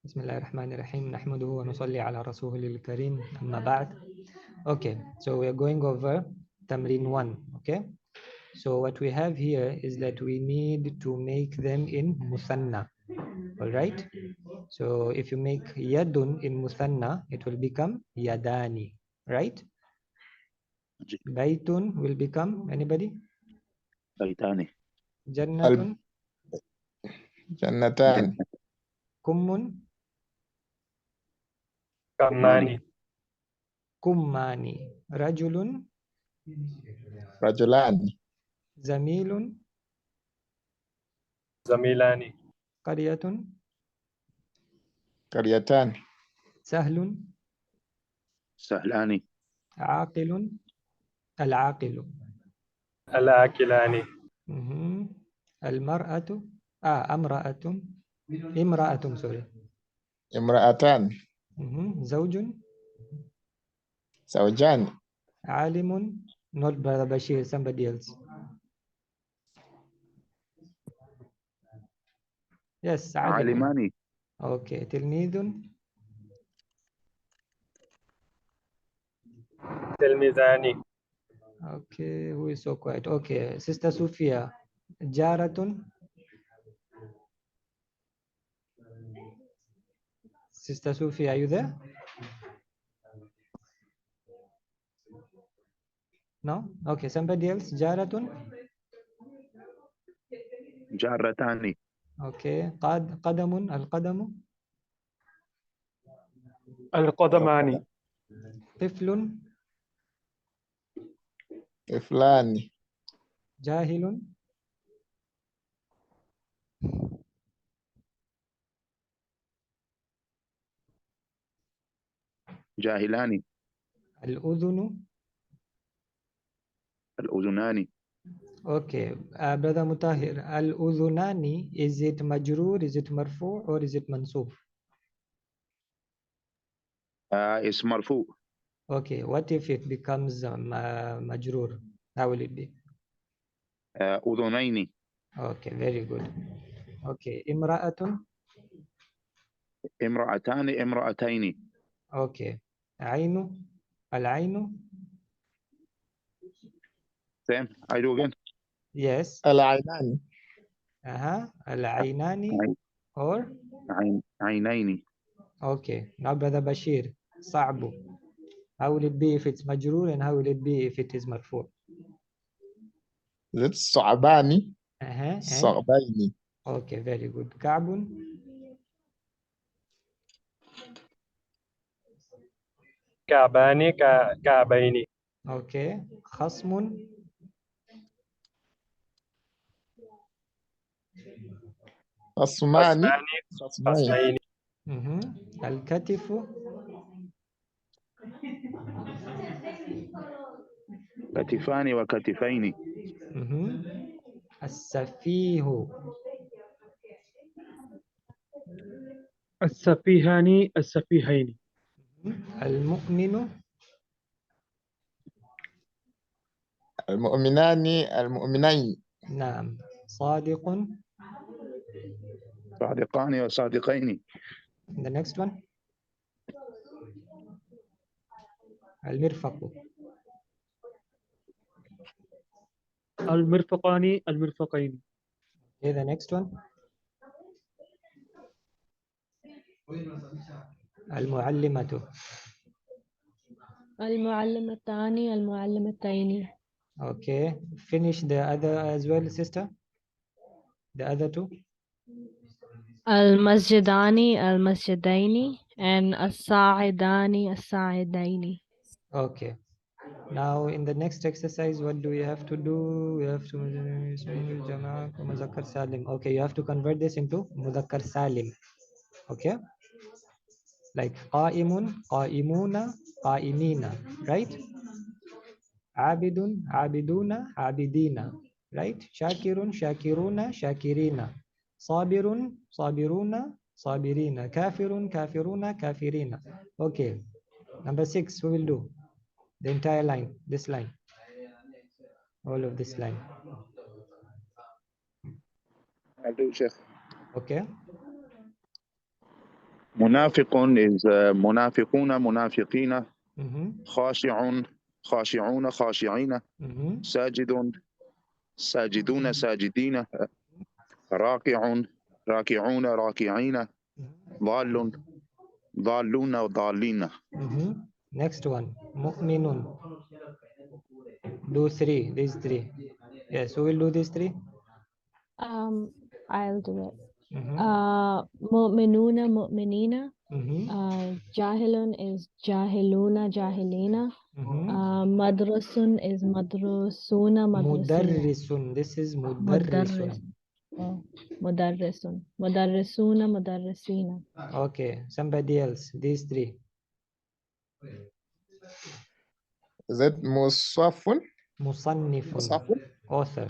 Bismillahirrahmanirrahim. Nahmaduhu wa nusalli ala rasulil kareem. Amma ba'd. Okay, so we are going over Tamreen 1. Okay, so what we have here is that we need to make them in Musanna. All right, so if you make Yadun in Musanna, it will become Yadani, right? Baitun will become, anybody? بيتان. Jannatun. جنتان. Kummun. كماني. Kummani. Rajulun. رجلان. Zamilun. زميلان. Qaryatun. قريتان. Sahlun. سهلان. Aqilun. Al-aqilu. الآكلان. Al-mar'atu. Amra'atun. Imra'atun, sorry. امرأتان. Zawjun. زوجان. Alimun. Not Brother Bashir, somebody else. Yes, alimun. عالمان. Okay, tilmidun. تلميذان. Okay, who is so quiet? Okay, Sister Sufia. Jaratun. Sister Sufia, are you there? No? Okay, somebody else. Jaratun. جارتان. Okay, qadamun. Al-qadamu. القدمان. Tiflun. طفلان. Jahilun. جاهلان. Al-udhunu. الأذنان. Okay, Brother Mutahir, al-udhunani, is it majroor, is it marfu, or is it mansub? اسم مرفوع. Okay, what if it becomes majroor? How will it be? أذنين. Okay, very good. Okay, imra'atun. امرأتان. امرأتين. Okay, ainu. Al-ainu. Same. I do again. Yes. العينان. Al-ainani or? عينين. Okay, now Brother Bashir, sa'bu. How will it be if it's majroor and how will it be if it is marfu? زد صعباني. And? صعبين. Okay, very good. Ka'bun. كعبان. كعبين. Okay. Khasmun. خصمان. خصمان. خصمين. خصمين. Al-katifu. كتفان وكتفين. As-safihu. السفيهان. السفيهين. Al-mu'minu. المؤمنان. المؤمنين. Naam. Sadiqun. صادقان وصادقين. The next one. Al-mirfaqu. المرفقان. المرفقين. Okay, the next one. Al-muallimatu. المعلمتان. المعلمتين. Okay, finish the other as well, sister. The other two. المسجدان. المسجدين. and الصاعدان. الصاعدين. Okay. Now in the next exercise, what do we have to do? We have to Muzakkar Salim. Okay, you have to convert this into Muzakkar Salim. Okay, like Qa'imun, Qa'imuna, Qa'imina, right? Abidun, Abiduna, Abidina, right? Shakirun, Shakiruna, Shakirina. Sabirun, Sabiruna, Sabirina. Kafirun, Kafiruna, Kafirina. Okay, number 6, who will do? The entire line, this line, all of this line. I do, Sheikh. Okay. Munafiqun is munafiquna, munafiqina. Mhm. Khashi'un, khashi'una, khashi'ina. Mhm. Sajidun, sajiduna, sajidina. Raki'un, raki'una, raki'ina. Dhalun, dhaluna, dhalina. Mhm. Next one, mu'minun. Do three, these three. Yes, who will do these three? I'll do it. Mhm. Mu'minuna, mu'minina. Mhm. Jahilun is jahiluna, jahilina. Mhm. Madrasun is madrasuna, madrasina. Mudarrisun. This is Mudarris. mudarrisun. Oh, mudarrisun. Mudarrisuna, mudarrisina. Okay, somebody else. These three. Is it Musafun? Musannifun. Musafun? Author.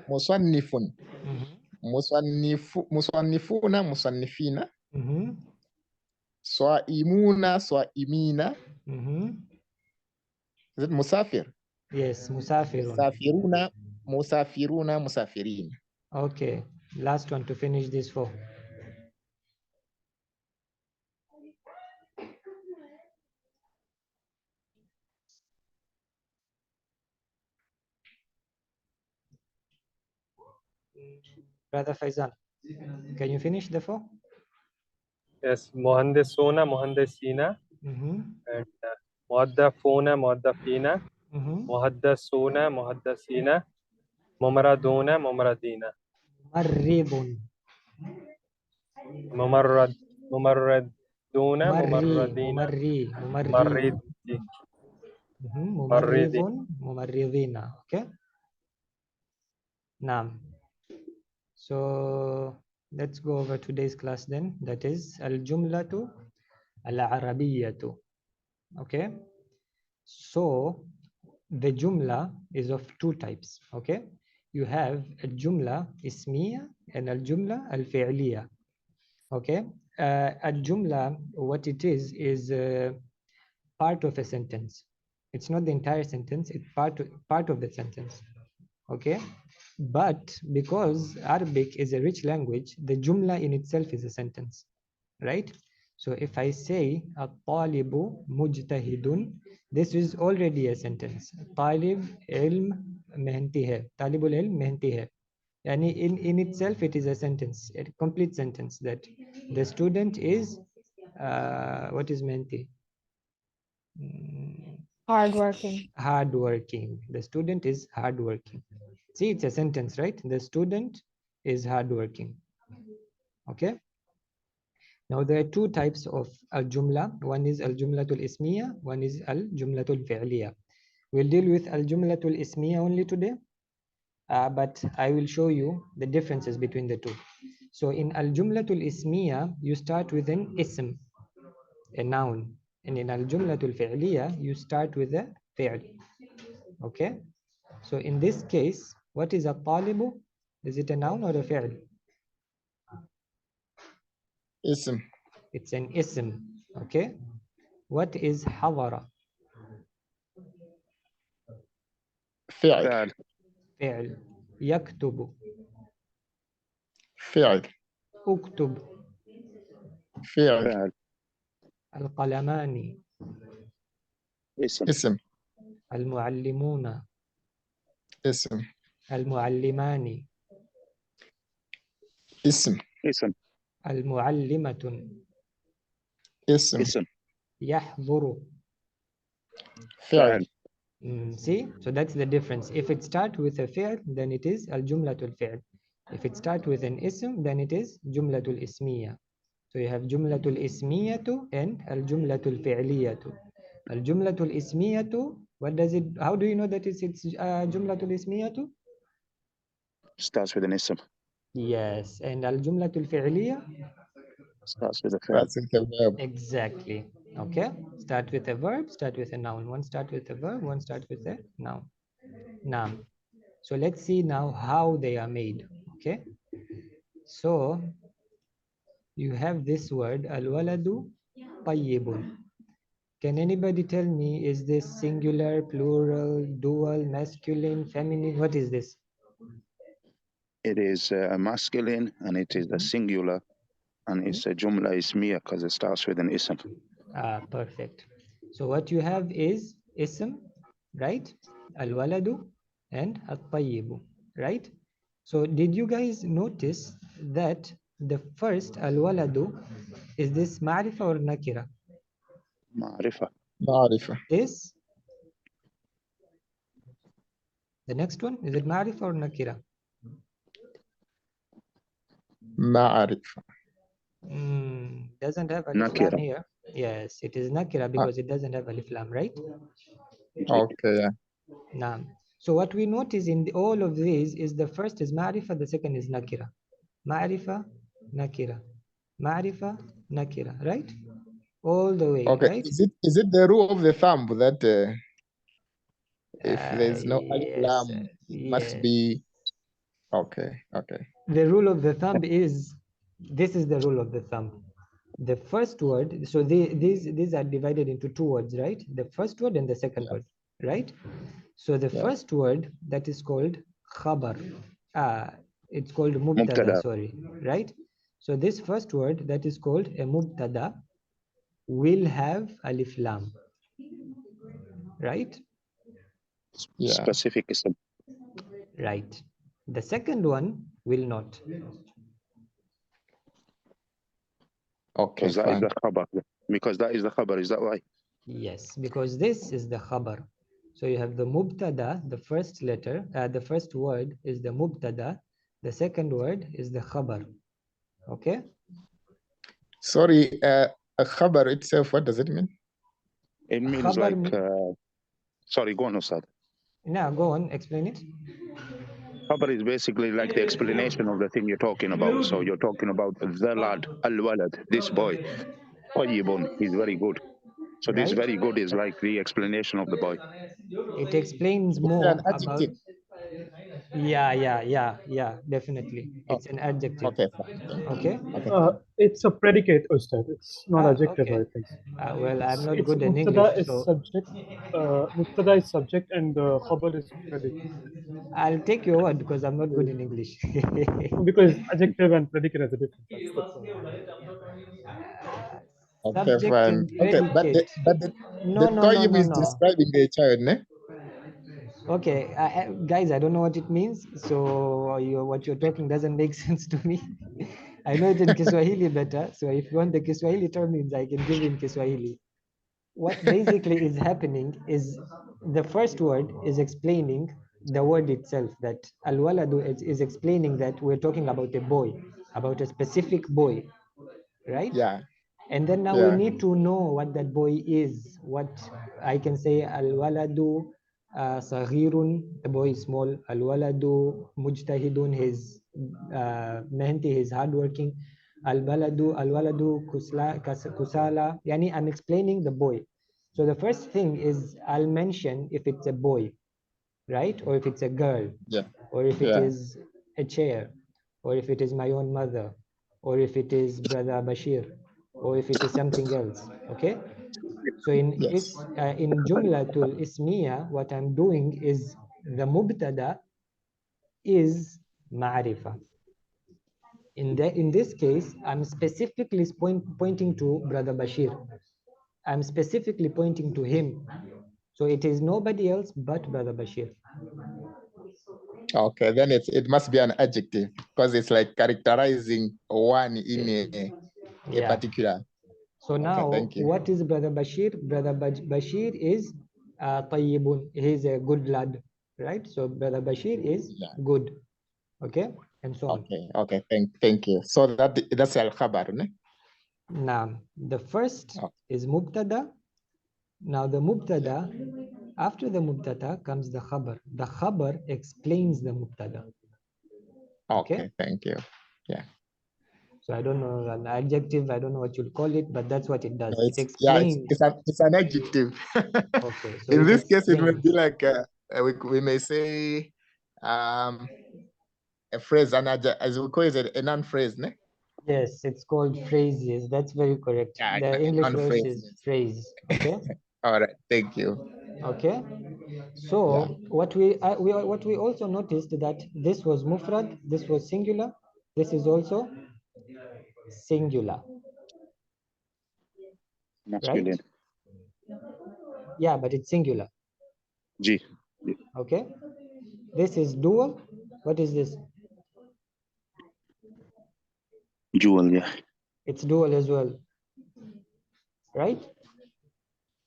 Musannifun. Mhm. Musannifuna, musannifina. Mhm. Swa'imuna, swa'imina. Mhm. Is it Musafir? Yes, musafirun. Musafiruna, musafiruna, musafirin. Okay, last one to finish this four. Brother Faizan, can you finish the four? Yes, muhandisuna, muhandisina, Mm-hmm. and muaddafuna, muaddafina, Mm-hmm. muhaddasuna, muhaddasina, mumraduna, mumradina, Marribun. mumarrad, mumarraduna, mumarradina, Mumarri. mumarridi, Mm-hmm. mumarridi. Mumarridun, mumarridina. Okay. Naam. So let's go over today's class then. That is Al-Jumlatu Al-A'rabiyyatu. Okay. So the Jumla is of two types. Okay. You have a Jumla Ismiyyah and a Jumla Al-Fi'iliyyah. Okay. A Jumla, what it is part of a sentence. It's not the entire sentence, it's part of the sentence. Okay. But because Arabic is a rich language, the Jumla in itself is a sentence, right? So if I say At-talibu mujtahidun, this is already a sentence. Talib ilm mehnti hai. Talibul ilm mehnti hai. And in itself, it is a sentence, a complete sentence that the student is, what is mehnti? Hardworking. Hardworking. The student is hardworking. See, it's a sentence, right? The student is hardworking. Okay. Now there are two types of al-jumla. One is al-jumlatul ismiyyah, one is al-jumlatul fi'liyyah. We'll deal with al-jumlatul ismiyyah only today, but I will show you the differences between the two. So in al-jumlatul ismiyyah, you start with an ism, a noun. And in al-jumlatul fi'liyyah, you start with a fi'l. Okay. So in this case, what is a talibu? Is it a noun or a fi'l? Ism. It's an ism. Okay. What is hawara? Fi'l. فعل. فعل. يكتب. Fi'l. اكتب. Fi'l. فعل. القلمان. اسم. Ism. المعلمون. Ism. المعلمان. Ism. اسم. المعلمة. Ism. اسم. يحضر. Fi'l. فعل. See, so that's the difference. If it starts with a fi'l, then it is al-jumlatul fi'l. If it starts with an ism, then it is jumlatul ismiyyah. So you have jumlatul ismiyatu and al-jumlatul fi'liyatu. Al-jumlatul ismiyatu, what does it, how do you know that it's jumlatul ismiyatu? starts with an اسم. Yes, and al-jumlatul fi'liya? starts with a فعل. That's the verb. Exactly. Okay, start with a verb, start with a noun. One start with a verb, one start with a noun. Noun. So let's see now how they are made. Okay, so you have this word al-waladu tayyibun. Can anybody tell me, is this singular, plural, dual, masculine, feminine? What is this? It is a masculine and it is a singular. And it's a Jumla Ismiyyah because it starts with an ism. Perfect. So what you have is ism, right? Al-waladu and at-tayyibu, right? So did you guys notice that the first al-waladu is this ma'rifa or nakira? Ma'rifa. معرفة. This, the next one, is it ma'rifa or nakira? معرفة. Doesn't have alif lam Nakira. here. Yes, it is nakira because it doesn't have alif lam, right? Okay, yeah. Naam. So what we notice in all of these is the first is ma'rifa, the second is nakira. Ma'rifa, nakira. Ma'rifa, nakira, right? All the way, Okay, right? is it the rule of the thumb that if there's no alif Yes, lam, it must yes. be okay, okay. The rule of the thumb is, this is the rule of the thumb. The first word, so these are divided into two words, right? The first word and the second Yeah. word, right? So the Yeah. first word that is called khabar, it's called mubtada, Mubtada. sorry, right? So this first word that is called a mubtada will have alif lam, right? Yeah. Specific ism. Right. The second one will not. Okay, Because that is fine. the khabar. Because that is the khabar. Is that why? Yes, because this is the khabar. So you have the mubtada, the first letter, the first word is the mubtada, the second word is the khabar. Okay? Sorry, a khabar itself, what does it mean? It means Khabar, like, sorry, go on, Ustad. now go on, explain it. Khabar is basically like the explanation of the thing you're talking about. So you're talking about the lad, al-walad, this boy. Tayyibun, he's very good. So this Right? very good is like the explanation of the boy. It explains Is it more an about. adjective? Yeah, definitely. Oh, It's an adjective. okay, fine. Thank you. Okay? Okay. It's a predicate, Ustad. It's not adjective, Okay. I think. Well, I'm not It's good in mubtada English, is so subject. Mubtada is subject and khabar is predicate. I'll take your word because I'm not good in English. Because adjective and predicate has a difference. That's the problem. Okay, Subject fine. and Okay, predicate. the No. tayyib is describing a child, ne? Okay, guys, I don't know what it means. So what you're talking doesn't make sense to me. I know it in Kiswahili better. So if you want the Kiswahili terms, I can give you in Kiswahili. What basically is happening is the first word is explaining the word itself, that al-waladu is explaining that we're talking about a boy, about a specific boy, right? Yeah. And then now we Yeah. need to know what that boy is. What I can say, al-waladu saghirun, the boy is small. Al-waladu mujtahidun, his mehenti, his hardworking. Al-waladu kusala. Yani I'm explaining the boy. So the first thing is I'll mention if it's a boy, right? Or if it's a girl, Yeah. or if it Yeah. is a chair, or if it is my own mother, or if it is Brother Bashir, or if it is something else. Okay? So in Yes. in Jumlatul Ismiyyah, what I'm doing is the mubtada is ma'rifa. In this case, I'm specifically pointing to Brother Bashir. I'm specifically pointing to him. So it is nobody else but Brother Bashir. Okay, then it must be an adjective because it's like characterizing one in a particular. So now, thank you. what is Brother Bashir? Brother Bashir is tayyibun. He's a good lad, right? So Brother Bashir is good. Okay, and so on. Okay. Thank you. So that's al-khabar, ne? Now, the first is mubtada. Now the mubtada, after the mubtada comes the khabar. The khabar explains the mubtada. Okay, thank you. Yeah. So I don't know an adjective, I don't know what you'll call it, but that's what it does. No, It explains. it's an adjective. Okay. So in this case, it explains. would be like we may say a phrase, as we call it, a noun phrase, ne? Yes, it's called phrases. That's very correct. Yeah, The English word phrase. is phrase. Okay. All right. Thank you. Okay. So what we also noticed that this was mufrad, this was singular, this is also singular, masculine. right? Yeah, but it's singular. G. Okay. This is dual. What is this? Jewel, yeah. It's dual as well, right?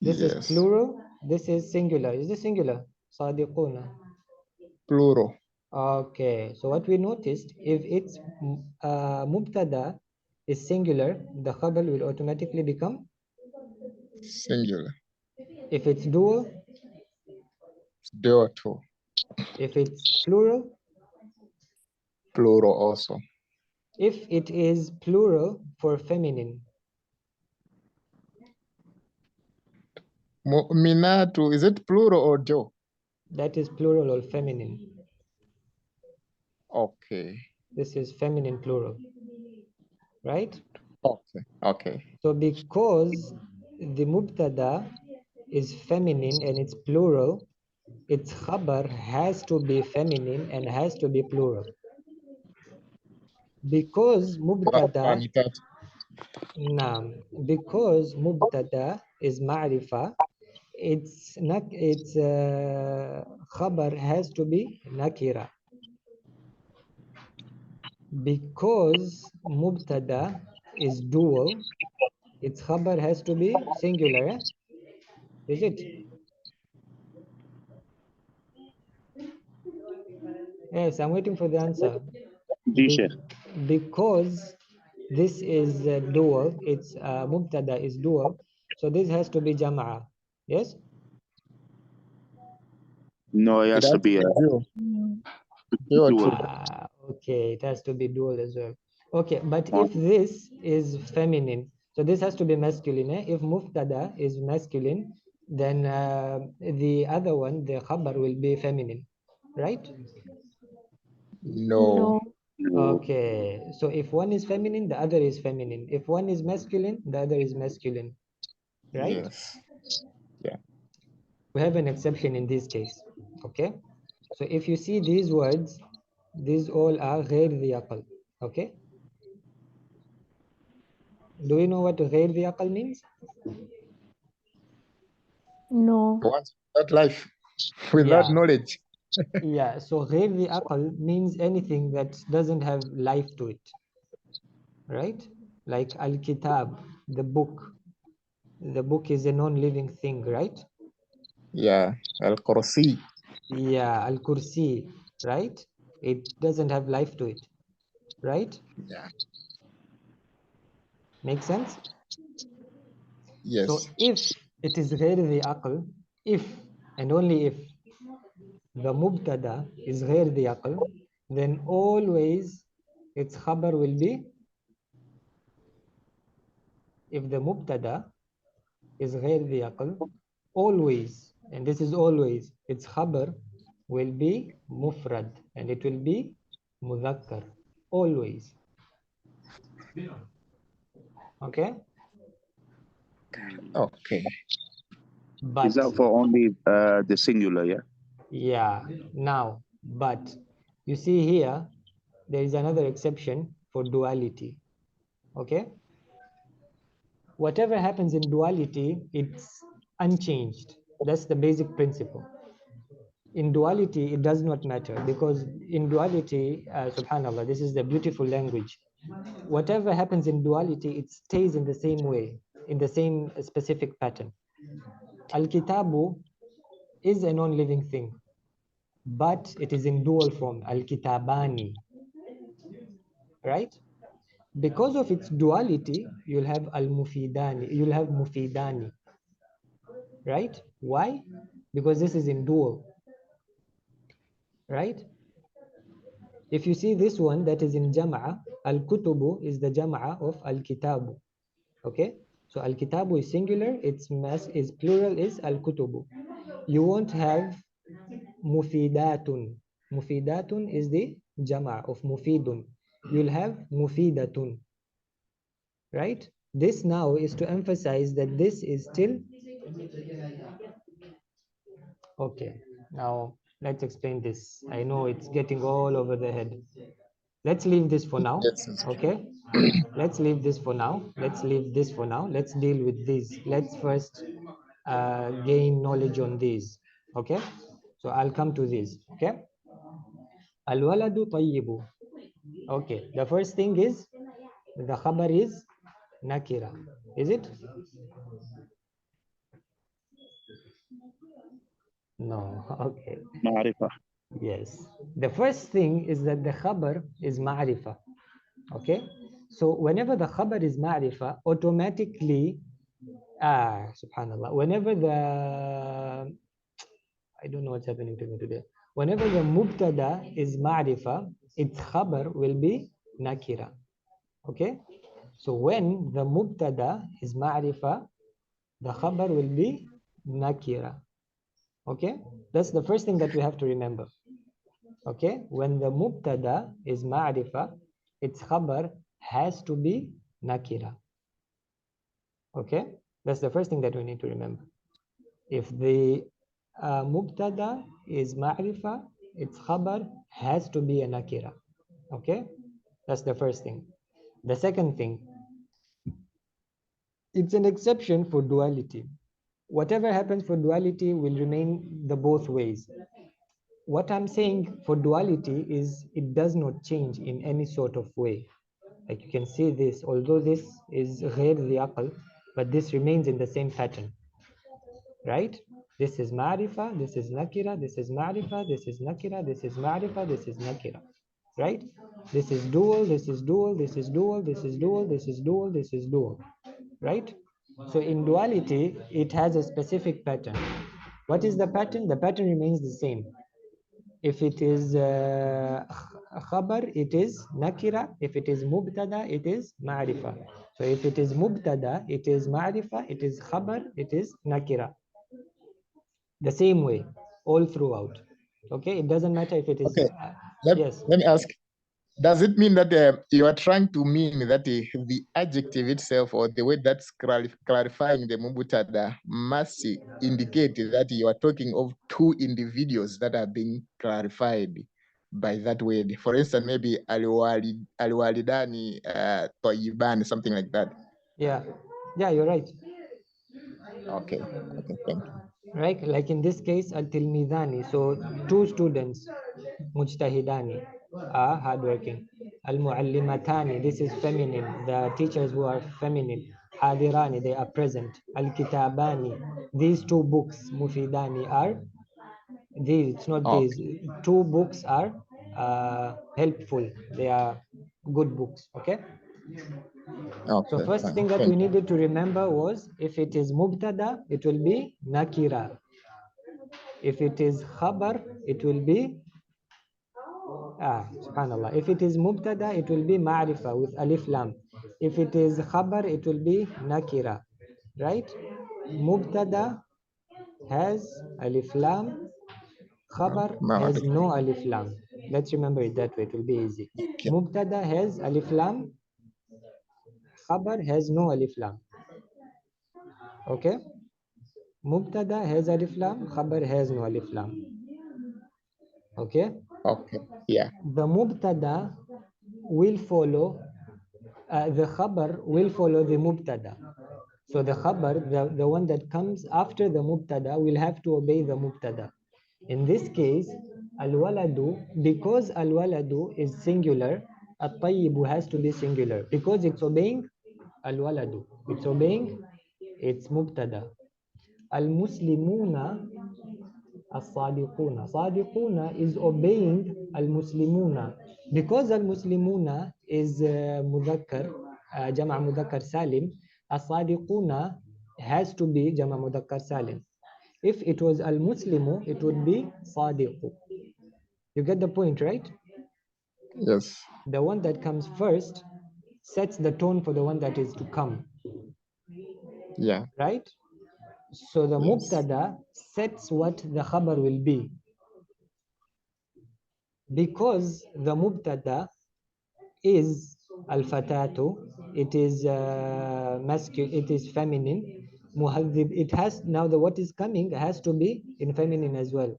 This is Yes. plural. This is singular. Is this singular? Sadiquna. Plural. Okay. So what we noticed, if it's mubtada is singular, the khabar will automatically become. Singular. If it's dual, Dual too. if it's plural, Plural also. if it is plural for feminine, Minatu, is it plural or Joe? that is plural or feminine. Okay. This is feminine plural, right? Okay. Okay. So because the mubtada is feminine and it's plural, its khabar has to be feminine and has to be plural. Because mubtada, because mubtada is ma'rifa, its khabar has to be nakira. Because mubtada is dual, its khabar has to be singular. Eh? Is it? Yes, I'm waiting for the answer. G, Sheikh. Because this is dual, it's mubtada is dual, so this has to be jama'a. Yes? No, it has to be a Dual. Mm. Dual dual. too. Okay, it has to be dual as well. Okay, but One. if this is feminine, so this has to be masculine. Eh? If mubtada is masculine, then the other one, the khabar, will be feminine, right? No. No. Okay, so if one is feminine, the other is feminine. If one is masculine, the other is masculine, right? Yes. Yeah. We have an exception in this case. Okay, so if you see these words, these all are غير ذي عقل. Okay, do you know what غير ذي عقل means? No. Once that life without Yeah. knowledge. Yeah, so غير ذي عقل means anything that doesn't have life to it, right? Like al-kitab, the book. The book is a non-living thing, right? Yeah. Al-Qursi. Yeah, al-kursi, right? It doesn't have life to it, right? Yeah. Make sense? Yes. So if it is غير ذي عقل, if and only if the mubtada is غير ذي عقل, then always its khabar will be, if the mubtada is غير ذي عقل, always, and this is always, its khabar will be mufrad and it will be mudhakkar, always. Okay? Okay. But Is that for only the singular, yeah? yeah, now, but you see here, there is another exception for duality. Okay? Whatever happens in duality, it's unchanged. That's the basic principle. In duality, it does not matter because in duality, subhanallah, this is the beautiful language. Whatever happens in duality, it stays in the same way, in the same specific pattern. Al-kitabu is a non-living thing, but it is in dual form, al-kitabani, right? Because of its duality, you'll have al-mufidani, you'll have mufidani, right? Why? Because this is in dual, right? If you see this one that is in jama'a, al-kutubu is the jama'a of al-kitabu, okay? So al-kitabu is singular, its mass is plural is al-kutubu. You won't have mufidatun. Mufidatun is the jama'a of mufidun. You'll have mufidatun, right? This now is to emphasize that this is still okay. Now let's explain this. I know it's getting all over the head. Let's leave this for now. Yes, it's true. Okay. Let's leave this for now. Let's leave this for now. Let's deal with these. Let's first gain knowledge on these. Okay. So I'll come to these. Okay. Al-waladu tayyibu. Okay. The first thing is the khabar is nakira. Is it? No. Okay. Ma'rifah. Yes. The first thing is that the khabar is ma'rifa. Okay. So whenever the khabar is ma'rifa, automatically, subhanallah, whenever I don't know what's happening to me today. Whenever the mubtada is ma'rifa, its khabar will be nakira. Okay. So when the mubtada is ma'rifa, the khabar will be nakira. Okay. That's the first thing that we have to remember. Okay. When the mubtada is ma'rifa, its khabar has to be nakira. Okay. That's the first thing that we need to remember. If the mubtada is ma'rifa, its khabar has to be a nakira. Okay. That's the first thing. The second thing, it's an exception for duality. Whatever happens for duality will remain the both ways. What I'm saying for duality is it does not change in any sort of way. Like you can see this, although this is غير the aql, but this remains in the same pattern, right? This is ma'rifa, this is nakira, this is ma'rifa, this is nakira, this is ma'rifa, this is nakira, right? This is dual, this is dual, this is dual, this is dual, this is dual, this is dual, right? So in duality, it has a specific pattern. What is the pattern? The pattern remains the same. If it is khabar, it is nakira. If it is mubtada, it is ma'rifa. So if it is mubtada, it is ma'rifa. It is khabar, it is nakira. The same way, all throughout. Okay, it doesn't matter if it is. Okay. Let Yes. me ask. Does it mean that you are trying to mean that the adjective itself or the way that's clarifying the mubutada must indicate that you are talking of two individuals that are being clarified by that word? For instance, maybe al-walidani tayyiban, something like that. Yeah. Yeah, you're right. Okay. Okay, thank you. Right, like in this case, al-tilmidani. So two students, mujtahidani, are hardworking. Al-muallimatani, this is feminine. The teachers who are feminine. Hadirani, they are present. Al-kitabani, these two books, mufidani, are these. It's not these. Two books are helpful. They are good books. Okay. Okay. So first Fine. thing that Thank we you. needed to remember was if it is mubtada, it will be nakira. If it is khabar, it will be subhanallah. If it is mubtada, it will be ma'rifa with alif lam. If it is khabar, it will be nakira. Right? Mubtada has alif lam, khabar has no alif lam. Let's remember it that way, it will be easy. Okay. Mubtada has alif lam, khabar has no alif lam. Okay? Mubtada has alif lam, khabar has no alif lam. Okay? Okay. Yeah. The mubtada will follow, the khabar will follow the mubtada. So the khabar, the one that comes after the mubtada, will have to obey the mubtada. In this case, al-waladu, because al-waladu is singular, at-tayyibu has to be singular because it's obeying al-waladu. It's obeying its mubtada. Al-muslimuna, as-sadiquna. Sadiquna is obeying al-muslimuna. Because al-muslimuna is mudhakkar, jama' mudhakkar salim, as-sadiquna has to be jama' mudhakkar salim. If it was al-muslimu, it would be sadiqu. You get the point, right? Yes. The one that comes first sets the tone for the one that is to come. Yeah. Right? So the Yes. mubtada sets what the khabar will be. Because the mubtada is al-fatatu, it is masculine, it is feminine. Muhaddib, it has now the what is coming has to be in feminine as well.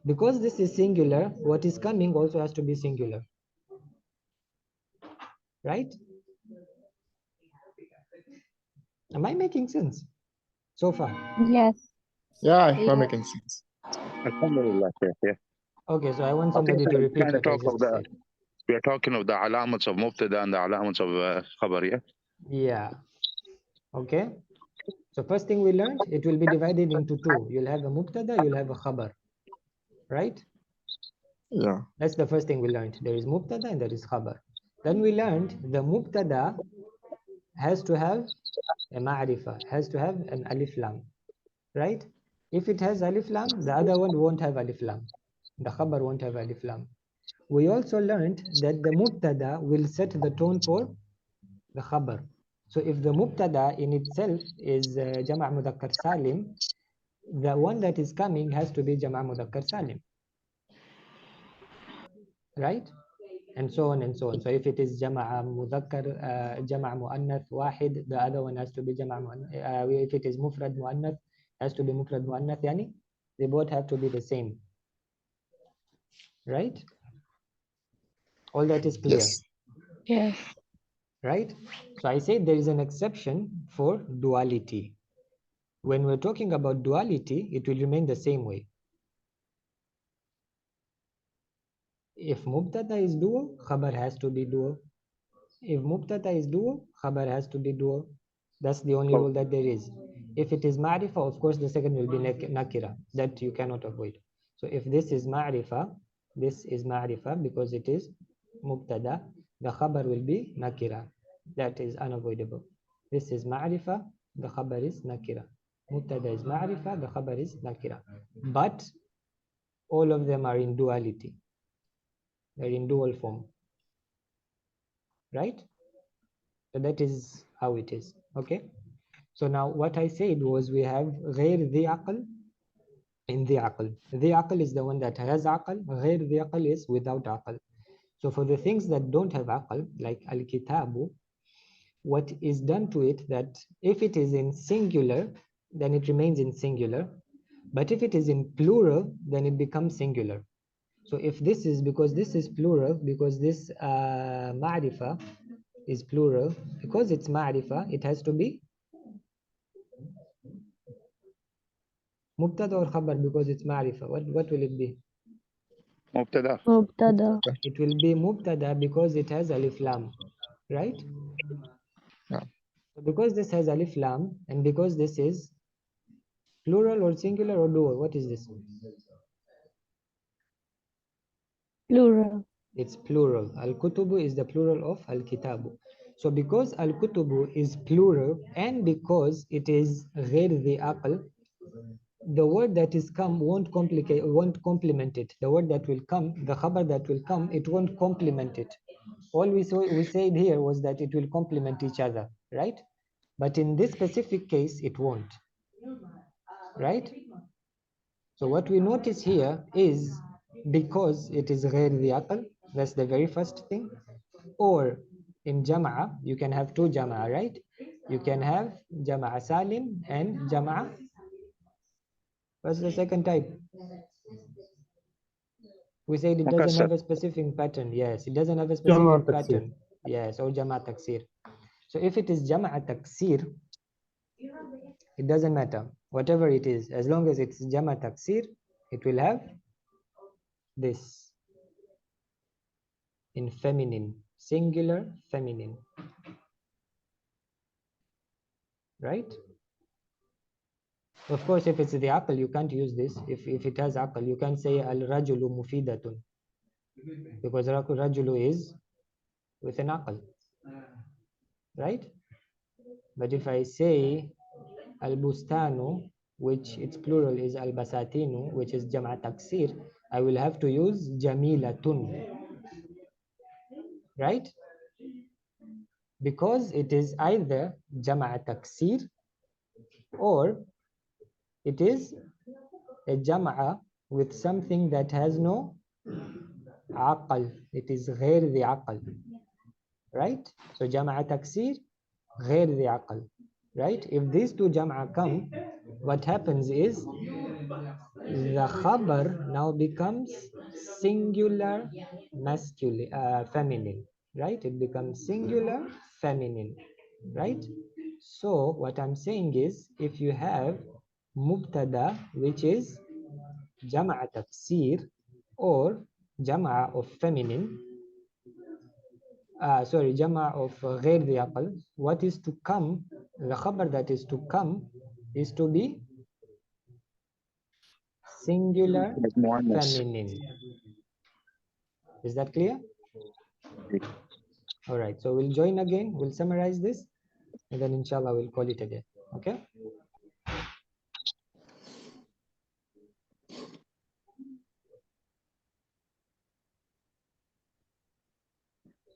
Because this is singular, what is coming also has to be singular. right? Am I making sense so far? Yes. Yeah, Yeah. you're making sense. Alhamdulillah, yeah. Okay, so I want Okay, somebody so to repeat kind of what I talk of just the, said. we are talking of the alamats of mubtada and the alamats of khabar, yeah? Yeah. Okay. So first thing we learned, it will be divided into two. You'll have a mubtada, you'll have a khabar, right? Yeah. That's the first thing we learned. There is mubtada and there is khabar. Then we learned the mubtada has to have a ma'rifah, has to have an alif lam, right? If it has alif lam, the other one won't have alif lam. The khabar won't have alif lam. We also learned that the mubtada will set the tone for the khabar. So if the mubtada in itself is jama' mudhakkar salim, the one that is coming has to be jama' mudhakkar salim, right? And so on and so on. So if it is jama' mudhakkar, jama' muannath wahid, the other one has to be jama' muannath. If it is mufrad muannath, has to be mufrad muannath, yani they both have to be the same, right? All that is clear. Yes. Yes. Right? So I say there is an exception for duality. When we're talking about duality, it will remain the same way. If mubtada is dual, khabar has to be dual. If mubtada is dual, khabar has to be dual. That's the only rule that there is. If it is ma'rifa, of course, the second will be nakira. That you cannot avoid. So if this is ma'rifa because it is mubtada, the khabar will be nakira. That is unavoidable. This is ma'rifa, the khabar is nakira. Mubtada is ma'rifa, the khabar is nakira. But all of them are in duality. They're in dual form. Right? So that is how it is. Okay. So now what I said was we have غير ذي عقل and ذي عقل. ذي عقل is the one that has عقل. غير ذي عقل is without عقل. So for the things that don't have عقل, like al-kitabu, what is done to it that if it is in singular, then it remains in singular. But if it is in plural, then it becomes singular. So if this is, because this is plural, because this ma'rifa is plural, because it's ma'rifa, it has to be mubtada or khabar because it's ma'rifa. What will it be? Mubtada. Mubtada. It will be mubtada because it has alif lam, right? Yeah. So because this has alif lam and because this is plural or singular or dual, what is this? Plural. It's plural. Al-kutubu is the plural of al-kitabu. So because al-kutubu is plural and because it is ghair the aql, the word that is come won't complement it. The word that will come, the khabar that will come, it won't complement it. All we said here was that it will complement each other, right? But in this specific case, it won't, right? So what we notice here is because it is ghair the aql, that's the very first thing. Or in jama'a, you can have two jama'a, right? You can have jama'a salim and jama'a. What's the second type? We said it doesn't Mukassar. have a specific pattern. Yes, it doesn't have a Jama' specific taksir. pattern. Yes, or jama'a taksir. So if it is jama'a taksir, it doesn't matter. Whatever it is, as long as it's jama'a taksir, it will have this in feminine, singular feminine, right? Of course, if it's the aql, you can't use this. If it has aql, you can't say al-rajulu mufidatun because rajulu is with an aql, right? But if I say al-bustanu, which its plural is al-basatinu, which is jama' taksir, I will have to use jamilatun, right? Because it is either jama' taksir or it is a jama'a with something that has no aqal. It is ghair the aqal, right? So jama'a taksir, ghair the aqal, right? If these two jama'a come, what happens is the khabar now becomes singular masculine, feminine, right? It becomes singular feminine, right? So what I'm saying is, if you have mubtada, which is jama'a tafsir or jama'a of feminine, sorry, jama of ghair the aqal, what is to come, the khabar that is to come is to be singular Like muannas. feminine. Is that clear? All right, so we'll join again, we'll summarize this, and then inshallah we'll call it again. Okay.